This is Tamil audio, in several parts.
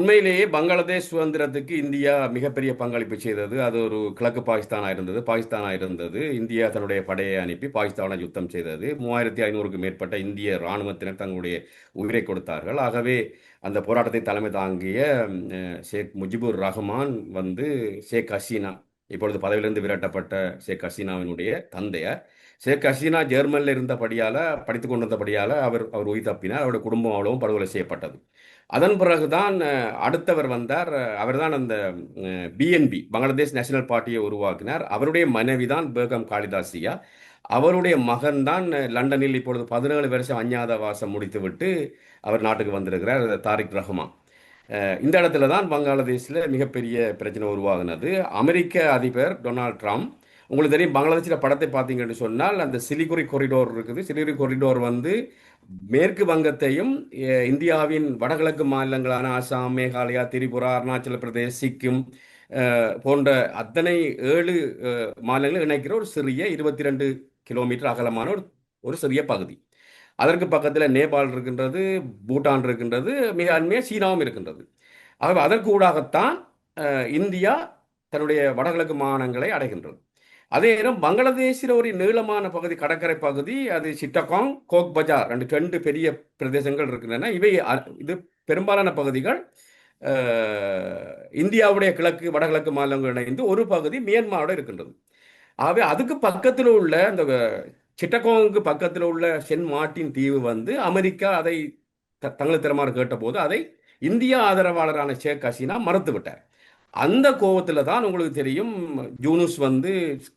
உண்மையிலேயே பங்களாதேஷ் சுதந்திரத்துக்கு இந்தியா மிகப்பெரிய பங்களிப்பு செய்தது. அது ஒரு கிழக்கு பாகிஸ்தானா இருந்தது. இந்தியா தன்னுடைய படையை அனுப்பி பாகிஸ்தானை யுத்தம் செய்தது. 3500க்கு மேற்பட்ட இந்திய இராணுவத்தினர் தங்களுடைய உயிரை கொடுத்தார்கள். ஆகவே அந்த போராட்டத்தை தலைமை தாங்கிய ஷேக் முஜிபுர் ரஹ்மான் ஷேக் ஹசீனா, இப்பொழுது பதவியிலிருந்து விரட்டப்பட்ட ஷேக் ஹசீனாவினுடைய தந்தையார். ஷேக் ஹசீனா ஜெர்மனில் இருந்தபடியால, படித்துக் கொண்டிருந்தபடியால அவர் அவர் உயிர் தப்பினார். அவருடைய குடும்பம் அவ்வளவும் படுகொலை செய்யப்பட்டது. அதன் பிறகுதான் அடுத்தவர் வந்தார். அவர்தான் அந்த பிஎன்பி, பங்களாதேஷ் நேஷனல் பார்ட்டியை உருவாக்கினார். அவருடைய மனைவி தான் பேகம் காளிதாசியா. அவருடைய மகன் தான் லண்டனில் இப்பொழுது 17 வருஷம் அஞ்ஞாத வாசம் முடித்துவிட்டு அவர் நாட்டுக்கு வந்திருக்கிறார், தாரிக் ரஹ்மான். இந்த இடத்துல தான் பங்களாதேஷில் மிகப்பெரிய பிரச்சனை உருவாகினது. அமெரிக்க அதிபர் டொனால்ட் ட்ரம்ப், உங்களுக்கு தெரியும், பங்களாதேஷில் படத்தை பார்த்தீங்கன்னு சொன்னால் அந்த சிலிகுரி கொரிடோர் இருக்குது. சிலிகுரி கொரிடோர் மேற்கு வங்கத்தையும் இந்தியாவின் வடகிழக்கு மாநிலங்களான அசாம், மேகாலயா, திரிபுரா, அருணாச்சல பிரதேஷ், சிக்கிம் போன்ற அத்தனை 7 மாநிலங்களை இணைக்கிற ஒரு சிறிய 22 கிலோமீட்டர் அகலமான ஒரு ஒரு சிறிய பகுதி. அதற்கு பக்கத்தில் நேபாள் இருக்கின்றது, பூட்டான் இருக்கின்றது, மிக அண்மையாக சீனாவும் இருக்கின்றது. ஆகவே அதற்கு ஊடாகத்தான் இந்தியா தன்னுடைய வடகிழக்கு மாகாணங்களை அடைகின்றது. அதே நேரம் பங்களாதேஷில் ஒரு நீளமான பகுதி, கடற்கரை பகுதி, அது சிட்டகாங், கோக் பஜார், ரெண்டு பெரிய பிரதேசங்கள் இருக்கின்றன. இது பெரும்பாலான பகுதிகள் இந்தியாவுடைய வடகிழக்கு மாநிலங்கள் இணைந்து ஒரு பகுதி மியான்மரோட இருக்கின்றது. ஆகவே அதுக்கு பக்கத்தில் உள்ள இந்த சிட்டகாங்குக்கு பக்கத்தில் உள்ள சென்ட் மார்ட்டின் தீவு அமெரிக்கா அதை தங்களுக்கு தருமாறு கேட்டபோது அதை இந்தியா ஆதரவாளரான ஷேக் ஹசீனா மறுத்து விட்டார். அந்த கோபத்தில் தான் உங்களுக்கு தெரியும், ஜூனூஸ்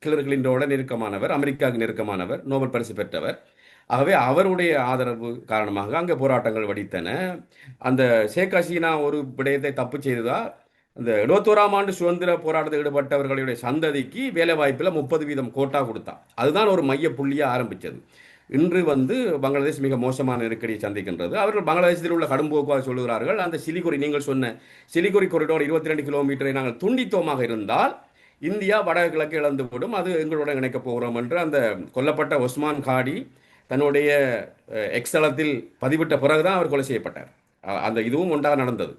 ஹிலரி கிளின்டனோட நெருக்கமானவர், அமெரிக்காவுக்கு நெருக்கமானவர், நோபல் பரிசு பெற்றவர். ஆகவே அவருடைய ஆதரவு காரணமாக அங்கே போராட்டங்கள் வெடித்தன. அந்த ஷேக் ஹசீனா ஒரு விடயத்தை தப்பு செய்ததா, அந்த 71ஆம் ஆண்டு சுதந்திர போராட்டத்தில் ஈடுபட்டவர்களுடைய சந்ததிக்கு வேலை வாய்ப்பில் 30% கோட்டா கொடுத்தா. அதுதான் ஒரு மைய புள்ளியாக ஆரம்பித்தது. இன்று பங்களாதேஷ் மிக மோசமான நெருக்கடியை சந்திக்கின்றது. அவர்கள் பங்களாதேஷத்தில் உள்ள கடும் போக்குவாக சொல்லுகிறார்கள், அந்த சிலிகுரி, நீங்கள் சொன்ன சிலிகுரி கொரிடோர் 22 கிலோமீட்டரை நாங்கள் துண்டித்தோமாக இருந்தால் இந்தியா வடகிழக்கு இழந்துவிடும், அது எங்களுடன் இணைக்கப் போகிறோம் என்று அந்த கொல்லப்பட்ட ஒஸ்மான் காடி தன்னுடைய எக்ஸலத்தில் பதிவிட்ட பிறகுதான் அவர் கொலை செய்யப்பட்டார். அந்த இதுவும் ஒன்றாக நடந்தது.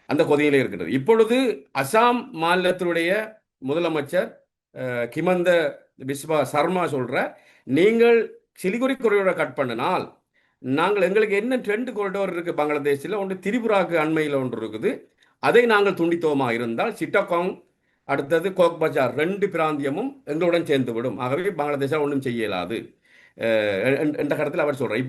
அந்த கொதியிலே இருக்கின்றது. இப்பொழுது அசாம் மாநிலத்தினுடைய முதலமைச்சர் கிமந்த பிஸ்வா சர்மா சொல்ற, நீங்கள் சிலிகுரி கொரிடோரை கட் பண்ணினால் எங்களுக்கு என்ன 2 கொரிடோர் இருக்கு பங்களாதேஷில். ஒன்று திரிபுராவுக்கு அண்மையில் ஒன்று இருக்குது, அதை நாங்கள் துண்டித்தோமா இருந்தால் சிட்டகாங், அடுத்தது கோக் பஜார், 2 பிராந்தியமும் எங்களுடன் சேர்ந்து விடும். ஆகவே பங்களாதேஷால் ஒன்றும் செய்ய இயலாது என்ற கருத்தில் அவர் சொல்றார்.